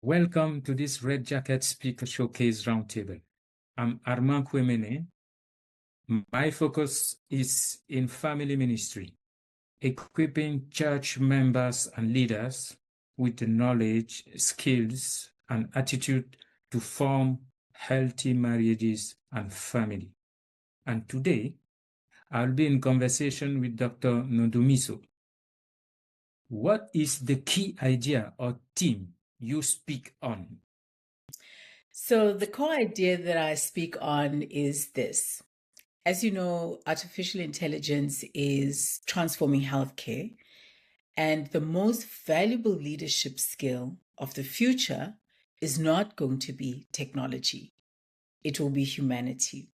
Welcome to this Red Jacket Speaker Showcase Roundtable. I'm Armand Kuemene. My focus is in family ministry, equipping church members and leaders with the knowledge, skills, and attitude to form healthy marriages and family. And today, I'll be in conversation with Dr. Nondumiso. What is the key idea or theme you speak on? So the core idea that I speak on is this. As you know, artificial intelligence is transforming healthcare, and the most valuable leadership skill of the future is not going to be technology. It will be humanity.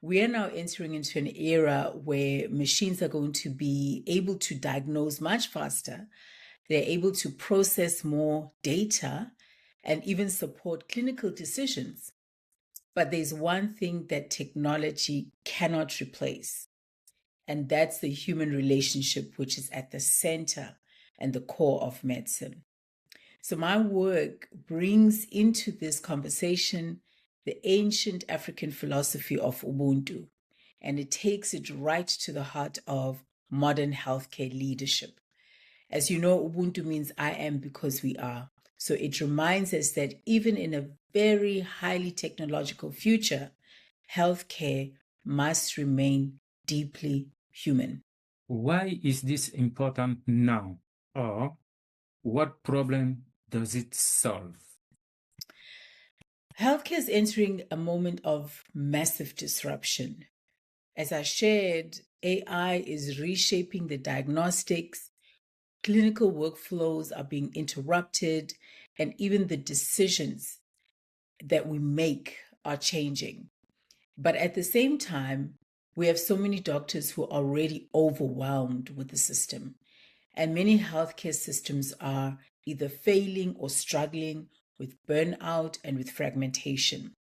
We are now entering into an era where machines are going to be able to diagnose much faster. They're able to process more data and even support clinical decisions. But there's one thing that technology cannot replace, and that's the human relationship, which is at the center and the core of medicine. So my work brings into this conversation the ancient African philosophy of Ubuntu, and it takes it right to the heart of modern healthcare leadership. As you know, Ubuntu means I am because we are. So it reminds us that even in a very highly technological future, healthcare must remain deeply human. Why is this important now? Or what problem does it solve? Healthcare is entering a moment of massive disruption. As I shared, AI is reshaping the diagnostics, clinical workflows are being interrupted, and even the decisions that we make are changing. But at the same time, we have so many doctors who are already overwhelmed with the system. And many healthcare systems are either failing or struggling with burnout and with fragmentation.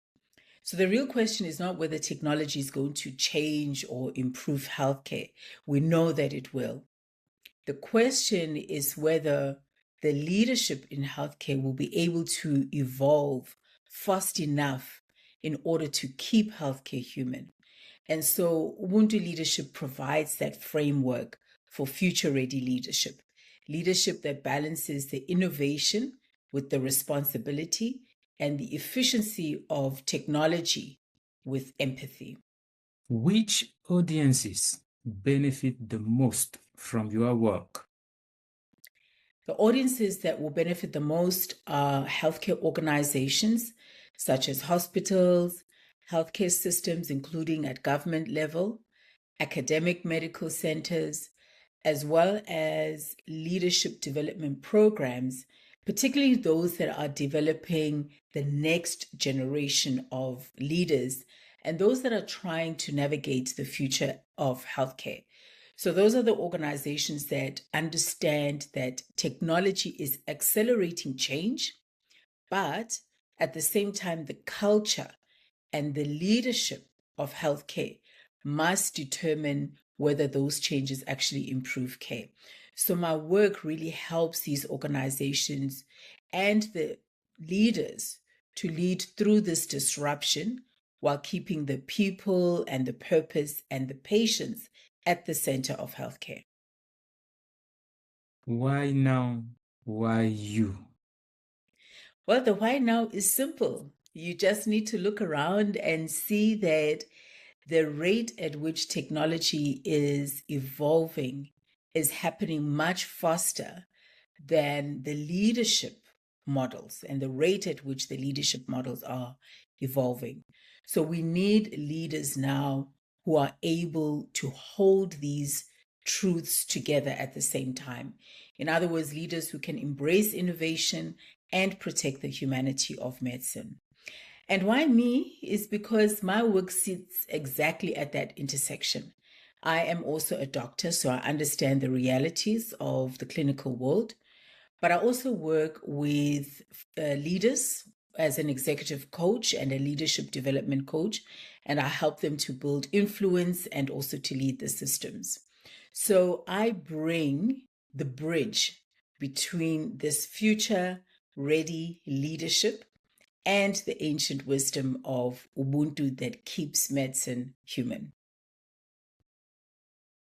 So the real question is not whether technology is going to change or improve healthcare. We know that it will. The question is whether the leadership in healthcare will be able to evolve fast enough in order to keep healthcare human. And so Ubuntu Leadership provides that framework for future-ready leadership, leadership that balances the innovation with the responsibility and the efficiency of technology with empathy. Which audiences benefit the most from your work? The audiences that will benefit the most are healthcare organizations such as hospitals, healthcare systems, including at government level, academic medical centers, as well as leadership development programs, particularly those that are developing the next generation of leaders and those that are trying to navigate the future of healthcare. So those are the organizations that understand that technology is accelerating change, but at the same time, the culture and the leadership of healthcare must determine whether those changes actually improve care. So my work really helps these organizations and the leaders to lead through this disruption while keeping the people and the purpose and the patients at the center of healthcare. Why now? Why you? Well, the why now is simple. You just need to look around and see that the rate at which technology is evolving is happening much faster than the leadership models and the rate at which the leadership models are evolving. So we need leaders now who are able to hold these truths together at the same time. In other words, leaders who can embrace innovation and protect the humanity of medicine. And why me is because my work sits exactly at that intersection. I am also a doctor, so I understand the realities of the clinical world, but I also work with leaders as an executive coach and a leadership development coach, and I help them to build influence and also to lead the systems. So I bring the bridge between this future ready leadership, and the ancient wisdom of Ubuntu that keeps medicine human.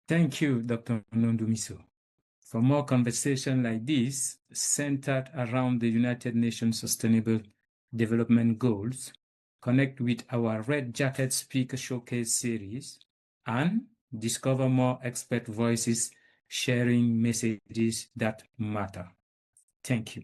Thank you, Dr. Nondumiso. For more conversation like this, centered around the United Nations Sustainable Development Goals, connect with our Red Jacket Speaker Showcase series and discover more expert voices sharing messages that matter. Thank you.